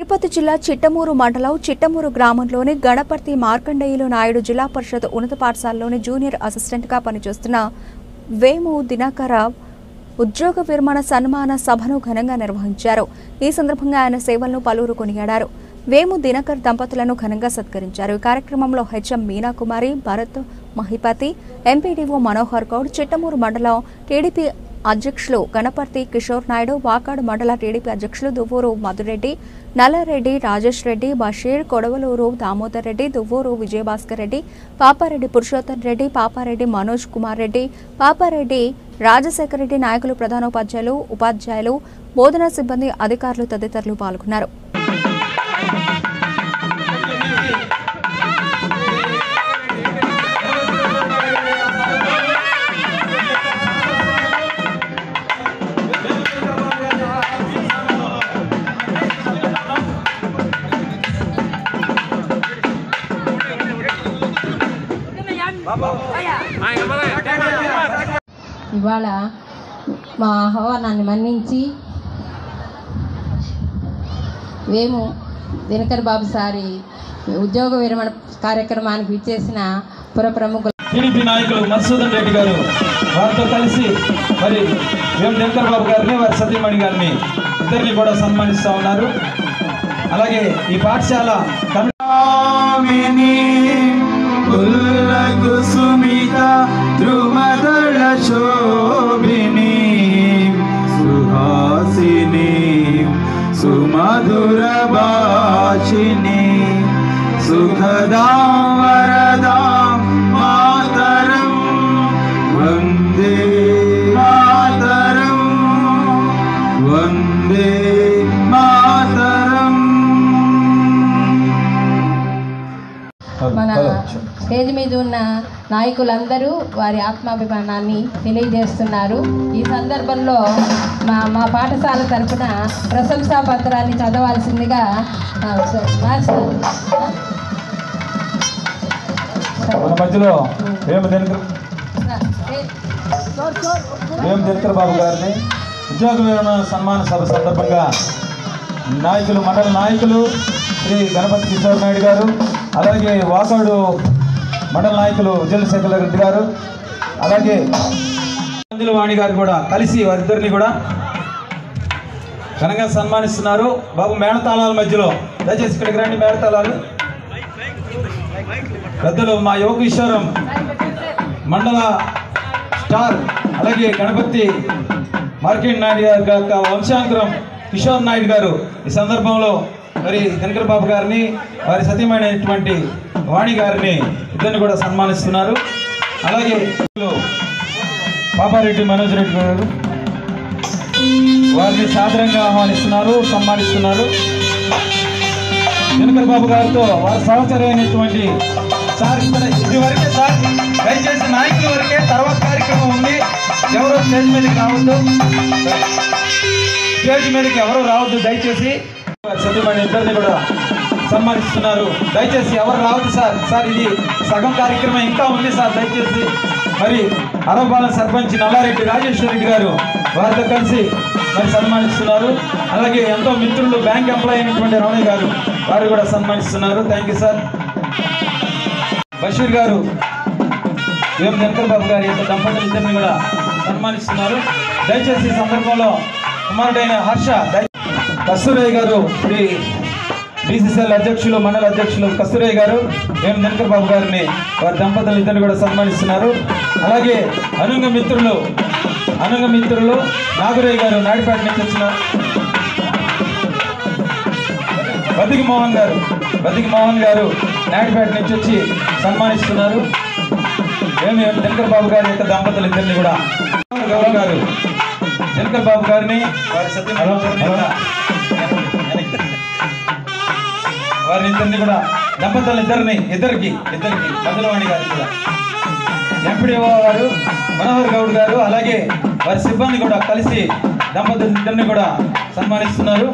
తిరుపతి జిల్లా చిట్టమూరు మండలం చిట్టమూరు గ్రామంలోని గణపతి మార్కండేయులు నాయుడు జిల్లా పరిషత్ ఉన్నత పాఠశాలలోని జూనియర్ అసిస్టెంట్గా పనిచేస్తున్న వేము దినకరరావు ఉద్యోగ విరమణ సన్మాన సభను ఘనంగా నిర్వహించారు. ఈ సందర్భంగా ఆయన సేవలను పలువురు కొనియాడారు. వేము దినకర్ దంపతులను ఘనంగా సత్కరించారు. ఈ కార్యక్రమంలో హెచ్ఎం మీనాకుమారి, భరత్ మహిపతి, ఎంపీడీఓ మనోహర్ గౌడ్, చిట్టమూరు మండలం టీడీపీ అధ్యక్షులు గణపతి కిషోర్ నాయుడు, వాకాడు మండల టీడీపీ అధ్యక్షులు దువ్వూరు మధురెడ్డి, నల్లారెడ్డి రాజేష్ రెడ్డి, బషీర్, కొడవలూరు దామోదర్ రెడ్డి, దువ్వూరు విజయభాస్కర్ రెడ్డి, పాపారెడ్డి పురుషోత్తమ్ రెడ్డి, పాపారెడ్డి మనోజ్ కుమార్ రెడ్డి, పాపారెడ్డి రాజశేఖర్ రెడ్డి నాయకులు, ప్రధానోపాధ్యాయులు, ఉపాధ్యాయులు, బోధనా సిబ్బంది, అధికారులు తదితరులు పాల్గొన్నారు. ఇవాళ మా ఆహ్వానాన్ని మన్నించి వేము దినకర్ బాబు సారి ఉద్యోగ విరమణ కార్యక్రమానికి విచ్చేసిన పుర ప్రముఖులు టీడీపీ నాయకులు మధుసూదన్ రెడ్డి గారు వారితో కలిసి మరి వేము దినకర్ బాబు గారిని వారి సతీమణి గారిని ఇద్దరిని కూడా సన్మానిస్తూ ఉన్నారు. అలాగే ఈ పాఠశాల ధ్రువదళ శోభిని సుహాసిని సుమధుర భాషిని సుఖదాం వరదాం మాతరం వందే మాతరం వందే మాతరం. మన స్టేజ్ మీద ఉన్న నాయకులందరూ వారి ఆత్మాభిమానాన్ని తెలియజేస్తున్నారు. ఈ సందర్భంలో మా పాఠశాల తరఫున ప్రశంసా పత్రాన్ని చదవాల్సిందిగా మన మధ్యలో వేము దినకర్ బాబు గారిని ఉద్యోగ విరమణ సన్మాన సభ సందర్భంగా నాయకులు, మండల నాయకులు శ్రీ గణపతి కిషోర్ నాయుడు గారు, అలాగే వాకాడు మండల నాయకులు విజయశేఖర్ రెడ్డి గారు, అలాగే వాణి గారు కూడా కలిసి వారిద్దరిని కూడా ఘనంగా సన్మానిస్తున్నారు. బాబు మేళతాళాల మధ్యలో దయచేసి ఇక్కడికి రండి. మేళతాళాలు పెద్దలు మా యోగేశ్వరం మండల స్టార్, అలాగే గణపతి మార్కెట్ నాయుడు గారి యొక్క వంశాంకురం కిషోర్ నాయుడు గారు ఈ సందర్భంలో మరి దినకర్ బాబు గారిని వారి సతీమైనటువంటి వాణి గారిని ఇద్దరిని కూడా సన్మానిస్తున్నారు. అలాగే పాపారెడ్డి మనోజ్ రెడ్డి గారు వారిని సాదరంగా ఆహ్వానిస్తున్నారు, సన్మానిస్తున్నారు. దినకర్ బాబు గారితో వారి సహచరైనటువంటి సార్ ఇది వరకే సార్, దయచేసి నాయకుల వరకే, తర్వాత కార్యక్రమం ఉంది. ఎవరో స్టేజ్ మీదకి రావద్దు, స్టేజ్ మీదకి ఎవరు రావద్దు దయచేసి. సతీమణి ఇద్దరిని కూడా సన్మానిస్తున్నారు. దయచేసి ఎవరు రావద్దు సార్, ఇది సగం కార్యక్రమం ఇంకా ఉంది సార్. దయచేసి మరి అరవపాలెం సర్పంచ్ నల్లారెడ్డి రాజేశ్వర రెడ్డి గారు వారితో కలిసి మరి సన్మానిస్తున్నారు. అలాగే ఎంతో మిత్రులు, బ్యాంక్ ఎంప్లాయీ అయినటువంటి రమణయ్య గారు వారు కూడా సన్మానిస్తున్నారు. Thank you sir. Basheer garu Vemu Dinakar బాబు గారి యొక్క దంపతులు ఇద్దరిని కూడా సన్మానిస్తున్నారు. దయచేసి ఈ సందర్భంలో కుమారుడైన హర్ష కస్తూరయ్య గారు, శ్రీ బీసీసీఎల్ అధ్యక్షులు, మండల అధ్యక్షులు కస్తూరయ్య గారు వేము దినకర్ బాబు గారిని వారి దంపతులు ఇద్దరిని కూడా సన్మానిస్తున్నారు. అలాగే అనుంగ మిత్రులు నాగురయ్య గారు నాయుడుపేట నుంచి వచ్చిన బతికి మోహన్ గారు నాయుడుపేట నుంచి వచ్చి సన్మానిస్తున్నారు. వేము దినకర్ బాబు గారి యొక్క దంపతులు ఇద్దరిని కూడా గౌరవ్ గారు దినకర్ బాబు గారిని వారి వారిని ఇద్దరిని కూడా దంపతులు ఇద్దరికి మధురవాణి గారికి కూడా ఎంపీడీఓ గారు మనోహర్ గౌడ్ గారు, అలాగే వారి సిబ్బంది కూడా కలిసి దంపతులు ఇద్దరిని కూడా సన్మానిస్తున్నారు.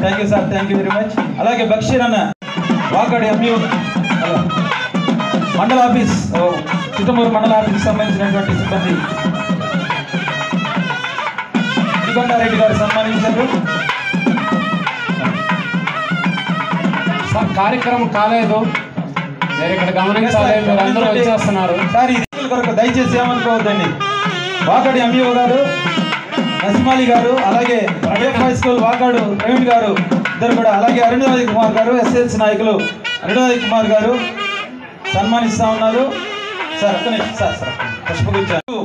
Thank you sir, thank you very much. అలాగే బక్షీర్ అన్న వాకాడు ఎంయూ మండల ఆఫీస్, చిట్టమూరు మండల ఆఫీస్కి సంబంధించినటువంటి సిబ్బంది రెడ్డి గారు సన్మానించారు. కార్యక్రమం కాలేదు. మీరు ఇక్కడ గమనించాలి, మీరు అందరూ వచ్చేస్తున్నారు. సార్ ఇది కొరకు దయచేసి ఏమనుకోవద్దండి. వాకాడు ఎంఈఓ గారు, నసిమాలి గారు, అలాగే హై స్కూల్ వాకాడు ప్రవీణ్ గారు ఇద్దరు కూడా, అలాగే అరుణోదయ్ కుమార్ గారు, ఎస్ఎల్సి నాయకులు అరుణోదయ్ కుమార్ గారు సన్మానిస్తూ ఉన్నారు. సార్ ఒక్క నిమిషం సార్. పుష్పగుచ్చారు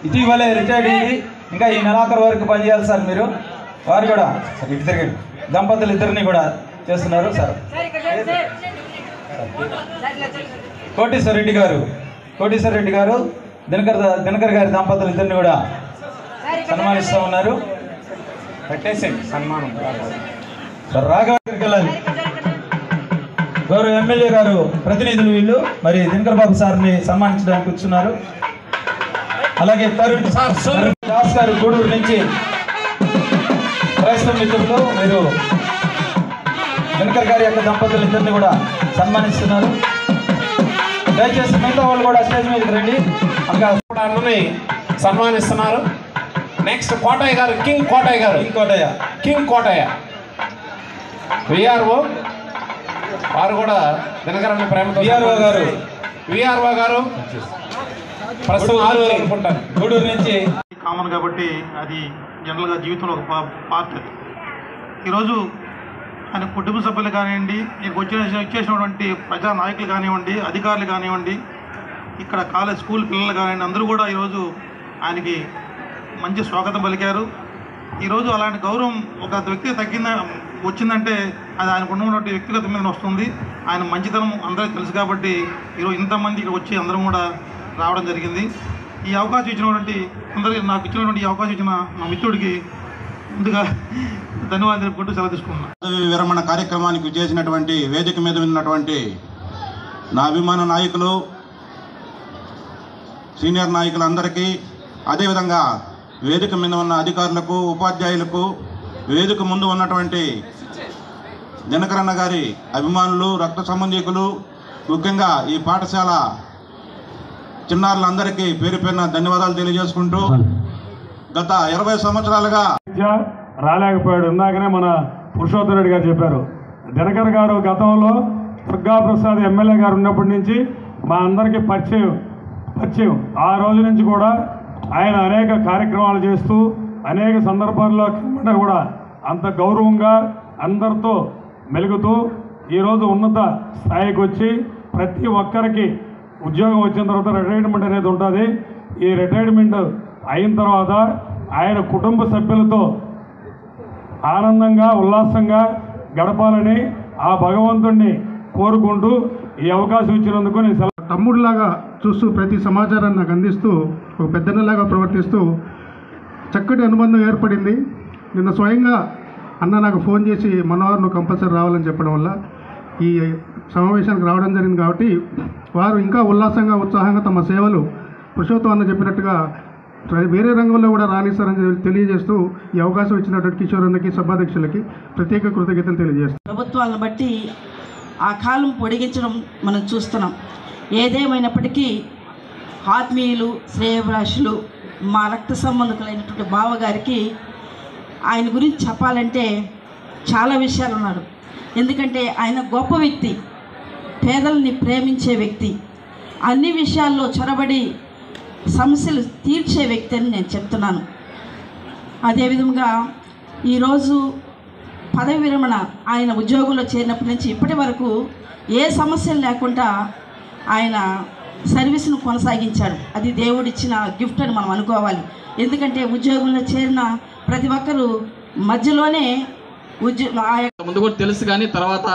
ఇటీవలే రిటైర్డ్ అయ్యి ఇంకా ఈ నెలాఖరు వరకు పనిచేయాలి సార్. మీరు వారు కూడా ఇటు తిరిగి దంపతులు ఇద్దరిని కూడా చేస్తున్నారు సార్. కోటేశ్వర రెడ్డి గారు దినకర్ గారి దంపతులు ఇద్దరిని కూడా సన్మానిస్తూ ఉన్నారు. పెట్టేసేయండి సన్మానం. రాఘవకి వెళ్ళాలి. గౌరవ ఎమ్మెల్యే గారు ప్రతినిధులు వీళ్ళు మరి దినకర్ బాబు సార్ని సన్మానించడానికి కూర్చున్నారు. అలాగే తరుణ్ దాస్ గారు గూడూరు నుంచి క్రైస్తవ మిత్రులు మీరు దినకర్ గారి యొక్క దంపతులు ఇద్దరిని కూడా సన్మానిస్తున్నారు. దయచేసి మిగతా వాళ్ళు కూడా స్టేజ్ మీదకి రండి. అన్నని సన్మానిస్తున్నారు. నెక్స్ట్ కోటయ్య గారు, కింగ్ కోటయ్య విఆర్ఓ వారు కూడా దినకరన్న ప్రేమతో. విఆర్ఓ గారు ప్రస్తుతం అనుకుంటారు గూడూరు నుంచి. కామన్ కాబట్టి అది జనరల్గా జీవితంలో ఒక పార్ట్. ఈరోజు ఆయన కుటుంబ సభ్యులు కానివ్వండి, వచ్చేసినటువంటి ప్రజా నాయకులు కానివ్వండి, అధికారులు కానివ్వండి, ఇక్కడ కాలేజ్ స్కూల్ పిల్లలు కానివ్వండి, అందరూ కూడా ఈరోజు ఆయనకి మంచి స్వాగతం పలికారు. ఈరోజు అలాంటి గౌరవం ఒక వ్యక్తి వచ్చిందంటే అది ఆయనకు ఉన్నటువంటి వ్యక్తిగత మీద వస్తుంది. ఆయన మంచితనం అందరికీ తెలుసు కాబట్టి ఈరోజు ఇంతమంది ఇక్కడ వచ్చి అందరం కూడా రావడం జరిగింది. ఈ అవకాశం ఇచ్చినటువంటి నాకు ఇచ్చినటువంటి ఈ అవకాశం ఇచ్చిన మా మిత్రుడికి ముందుగా ధన్యవాదాలు తెలుపుకుంటూ సెలవు తీసుకున్నాను. పదవి విరమణ కార్యక్రమానికి చేసినటువంటి వేదిక మీద ఉన్నటువంటి నా అభిమాన నాయకులు, సీనియర్ నాయకులందరికీ, అదేవిధంగా వేదిక మీద ఉన్న అధికారులకు, ఉపాధ్యాయులకు, వేదిక ముందు ఉన్నటువంటి దినకరన్న గారి అభిమానులు, రక్త సంబంధికులు, ముఖ్యంగా ఈ పాఠశాల చిన్నారులందరికీ పేరు పేరున ధన్యవాదాలు తెలియజేసుకుంటూ, గత 20 సంవత్సరాలుగా రాలేకపోయాడు. ఇందాకనే మన పురుషోత్తమ రెడ్డి గారు చెప్పారు. దినకర్ గారు గతంలో దుర్గాప్రసాద్ ఎమ్మెల్యే గారు ఉన్నప్పటి నుంచి మా అందరికీ పరిచయం. ఆ రోజు నుంచి కూడా ఆయన అనేక కార్యక్రమాలు చేస్తూ అనేక సందర్భాల్లో కూడా అంత గౌరవంగా అందరితో మెలుగుతూ ఈరోజు ఉన్నత స్థాయికి వచ్చి ప్రతి ఒక్కరికి ఉద్యోగం వచ్చిన తర్వాత రిటైర్మెంట్ అనేది ఉంటుంది. ఈ రిటైర్మెంట్ అయిన తర్వాత ఆయన కుటుంబ సభ్యులతో ఆనందంగా ఉల్లాసంగా గడపాలని ఆ భగవంతుణ్ణి కోరుకుంటూ ఈ అవకాశం ఇచ్చినందుకు నేను తమ్ముడిలాగా చూస్తూ ప్రతి సమాచారాన్ని నాకు అందిస్తూ ఒక పెద్దన్నలాగా ప్రవర్తిస్తూ చక్కటి అనుబంధం ఏర్పడింది. నిన్న స్వయంగా అన్న నాకు ఫోన్ చేసి మనవారు నువ్వు కంపల్సరీ రావాలని చెప్పడం వల్ల ఈ సమావేశానికి రావడం జరిగింది. కాబట్టి వారు ఇంకా ఉల్లాసంగా ఉత్సాహంగా తమ సేవలు పురుషోత్తం అన్న చెప్పినట్టుగా వేరే రంగంలో కూడా రాణిస్తారని తెలియజేస్తూ ఈ అవకాశం ఇచ్చినటువంటి కిషోర్ అన్నకి, సభాధ్యక్షులకి ప్రత్యేక కృతజ్ఞతలు తెలియజేస్తాం. ప్రభుత్వాలను బట్టి ఆ కాలం పొడిగించడం మనం చూస్తున్నాం. ఏదేమైనప్పటికీ ఆత్మీయులు, శ్రేయభిలాషులు, మా రక్త సంబంధికులైనటువంటి బావగారికి ఆయన గురించి చెప్పాలంటే చాలా విషయాలు ఉన్నాడు. ఎందుకంటే ఆయన గొప్ప వ్యక్తి, పేదల్ని ప్రేమించే వ్యక్తి, అన్ని విషయాల్లో చొరబడి సమస్యలు తీర్చే వ్యక్తి అని నేను చెప్తున్నాను. అదేవిధంగా ఈరోజు పదవి విరమణ ఆయన ఉద్యోగంలో చేరినప్పటి నుంచి ఇప్పటి వరకు ఏ సమస్యలు లేకుండా ఆయన సర్వీస్ను కొనసాగించాడు. అది దేవుడిచ్చిన గిఫ్ట్ అని మనం అనుకోవాలి. ఎందుకంటే ఉద్యోగంలో చేరిన ప్రతి ఒక్కరూ మధ్యలోనే ముందు కూడా తెలుసు, కానీ తర్వాత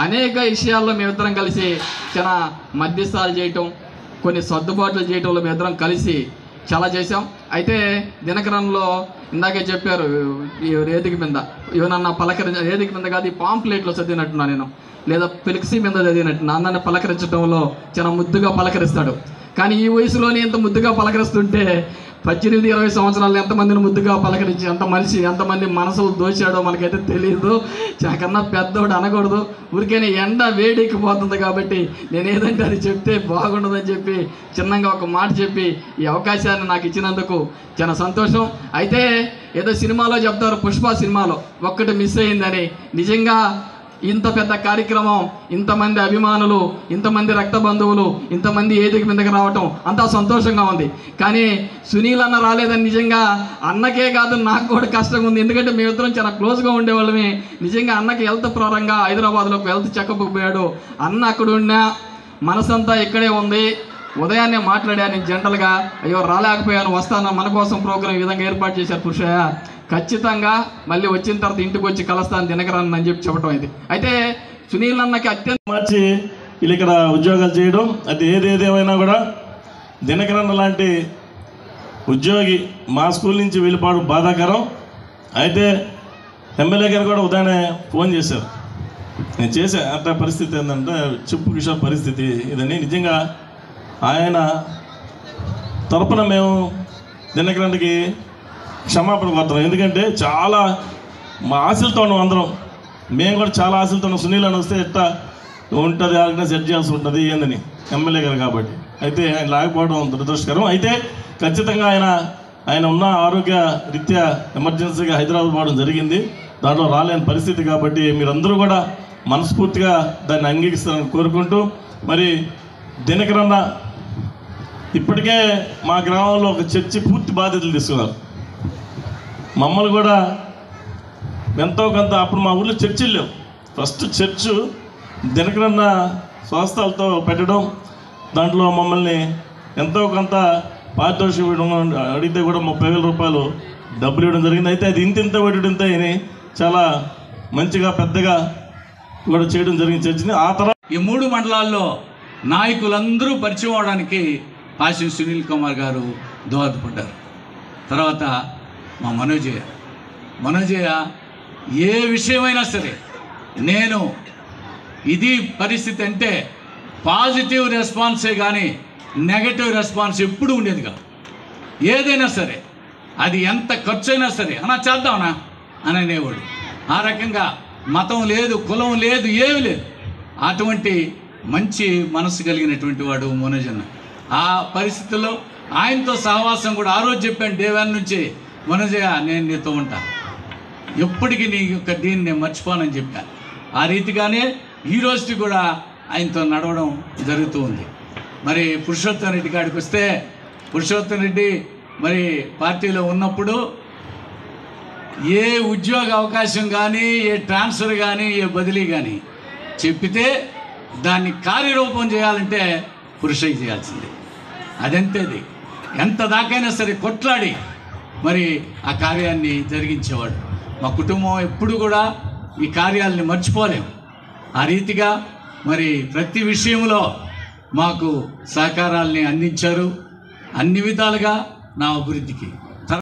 అనేక విషయాల్లో మేమిద్దరం కలిసి చాలా మధ్యస్థాలు చేయటం, కొన్ని సర్దుబాట్లు చేయటంలో మేమిద్దరం కలిసి చాలా చేసాం. అయితే దినకరంలో ఇందాకే చెప్పారు, ఈ వేదిక మీద ఏమన్నా వేదిక మీద కాదు, ఈ పాంప్లెట్లో చదివినట్టున్నా నేను, లేదా ఫ్లెక్సీ మీద చదివినట్టు అందరిని పలకరించడంలో చాలా ముద్దుగా పలకరిస్తాడు. కానీ ఈ వయసులోనే ఎంత ముద్దుగా పలకరిస్తుంటే 18-20 సంవత్సరాలు ఎంతమందిని ముద్దుగా పలకరించి ఎంతమంది మనసులు దోచాడో మనకైతే తెలియదు. నాకన్నా పెద్దోడు అనకూడదు, ఊరికైనా ఎండ వేడెక్కిపోతుంది కాబట్టి నేను ఏదంటే అది చెప్తే బాగుండదని చెప్పి చిన్నగా ఒక మాట చెప్పి ఈ అవకాశాన్ని నాకు ఇచ్చినందుకు చాలా సంతోషం. అయితే ఏదో సినిమాలో చెప్తారు, పుష్ప సినిమాలో ఒక్కటి మిస్ అయిందని. నిజంగా ఇంత పెద్ద కార్యక్రమం, ఇంతమంది అభిమానులు, ఇంతమంది రక్త బంధువులు, ఇంతమంది ఏదికి మీదకి రావటం అంతా సంతోషంగా ఉంది. కానీ సునీల్ అన్న రాలేదని నిజంగా అన్నకే కాదు నాకు కూడా కష్టంగా ఉంది. ఎందుకంటే మేమిద్దరం చాలా క్లోజ్గా ఉండేవాళ్ళమే. నిజంగా అన్నకి హెల్త్ ప్రారంగా హైదరాబాద్లోకి హెల్త్ చెకప్ పోయాడు. అన్న అక్కడ ఉన్నా మనసంతా ఇక్కడే ఉంది. ఉదయాన్నే మాట్లాడాను జనరల్గా, అయ్యో రాలేకపోయాను, వస్తాను, మన కోసం ప్రోగ్రాం ఈ విధంగా ఏర్పాటు చేశారు పురుషయ్య, ఖచ్చితంగా మళ్ళీ వచ్చిన తర్వాత ఇంటికి వచ్చి కలుస్తాను దినకరన్ అని చెప్పి చెప్పడం అయింది. అయితే సునీల్ అన్నకి అత్యంత మార్చి వీళ్ళు ఇక్కడ ఉద్యోగాలు చేయడం, అది ఏదేమైనా కూడా దినకరన్ లాంటి ఉద్యోగి మా స్కూల్ నుంచి వెళ్ళిపోవడం బాధాకరం. అయితే ఎమ్మెల్యే గారు కూడా ఉదయాన్నే ఫోన్ చేశారు. నేను చేసే అంత పరిస్థితి ఏంటంటే చెప్పు కిషోర్ పరిస్థితి ఇదని. నిజంగా ఆయన తరపున మేము దినకరన్కి క్షమాపణ కోరుతున్నాం. ఎందుకంటే చాలా మా ఆశలతో ఉన్నాం అందరం, మేము కూడా చాలా ఆశలతో ఉన్నాం. సునీల్ అని వస్తే ఎట్లా ఉంటుంది, ఆర్గనైజ్ సెట్ చేయాల్సి ఉంటుంది ఏందని ఎమ్మెల్యే గారు కాబట్టి. అయితే ఆయన లేకపోవడం దురదృష్టకరం. అయితే ఖచ్చితంగా ఆయన ఉన్న ఆరోగ్య రీత్యా ఎమర్జెన్సీగా హైదరాబాద్ పోవడం జరిగింది. దాంట్లో రాలేని పరిస్థితి కాబట్టి మీరందరూ కూడా మనస్ఫూర్తిగా దాన్ని అంగీకరిస్తారని కోరుకుంటూ, మరి దినకరన్న ఇప్పటికే మా గ్రామంలో ఒక చర్చి పూర్తి బాధ్యతలు తీసుకున్నారు. మమ్మల్ని కూడా ఎంతో కొంత, అప్పుడు మా ఊళ్ళో చర్చిలు లేవు, ఫస్ట్ చర్చు దినకరన్న స్వస్థలతో పెట్టడం, దాంట్లో మమ్మల్ని ఎంతో కొంత పారితోషికం ఇవ్వడం, అడిగితే కూడా 30,000 రూపాయలు డబ్బులు ఇవ్వడం జరిగింది. అయితే అది ఇంత పెట్టడంతో అని చాలా మంచిగా పెద్దగా కూడా చేయడం జరిగింది చర్చిని. ఆ తర్వాత ఈ 3 మండలాల్లో నాయకులందరూ పరిచయం అవడానికి పాశం సునీల్ కుమార్ గారు దోహదపడ్డారు. తర్వాత మా మనోజయ్య ఏ విషయమైనా సరే, నేను ఇది పరిస్థితి అంటే పాజిటివ్ రెస్పాన్సే కానీ నెగటివ్ రెస్పాన్స్ ఎప్పుడు ఉండేది కాదు. ఏదైనా సరే అది ఎంత ఖర్చు అయినా సరే అన్నా చేద్దామనా అని అనేవాడు. ఆ రకంగా మతం లేదు, కులం లేదు, ఏమి లేదు. అటువంటి మంచి మనసు కలిగినటువంటి వాడు మనోజన్న. ఆ పరిస్థితుల్లో ఆయనతో సహవాసం కూడా ఆ రోజు చెప్పాను డే 1 నుంచి, మనోజయ్య నేను నీతో ఉంటా, ఎప్పటికీ నీ యొక్క దీన్ని నేను మర్చిపోనని చెప్పాను. ఆ రీతిగానే ఈ రోజుకి కూడా ఆయనతో నడవడం జరుగుతూ ఉంది. మరి పురుషోత్తం రెడ్డి కాడికి వస్తే, పురుషోత్తం రెడ్డి మరి పార్టీలో ఉన్నప్పుడు ఏ ఉద్యోగ అవకాశం కానీ, ఏ ట్రాన్స్ఫర్ కానీ, ఏ బదిలీ కానీ చెప్పితే దాన్ని కార్యరూపం చేయాలంటే పురుషయ్య చేయాల్సిందే. అదంతేది ఎంత దాకైనా సరే కొట్లాడి మరి ఆ కార్యాన్ని జరిగించేవాడు. మా కుటుంబం ఎప్పుడు కూడా ఈ కార్యాలని మర్చిపోలేము. ఆ రీతిగా మరి ప్రతి విషయంలో మాకు సహకారాల్ని అందించారు. అన్ని విధాలుగా నా అభివృద్ధికి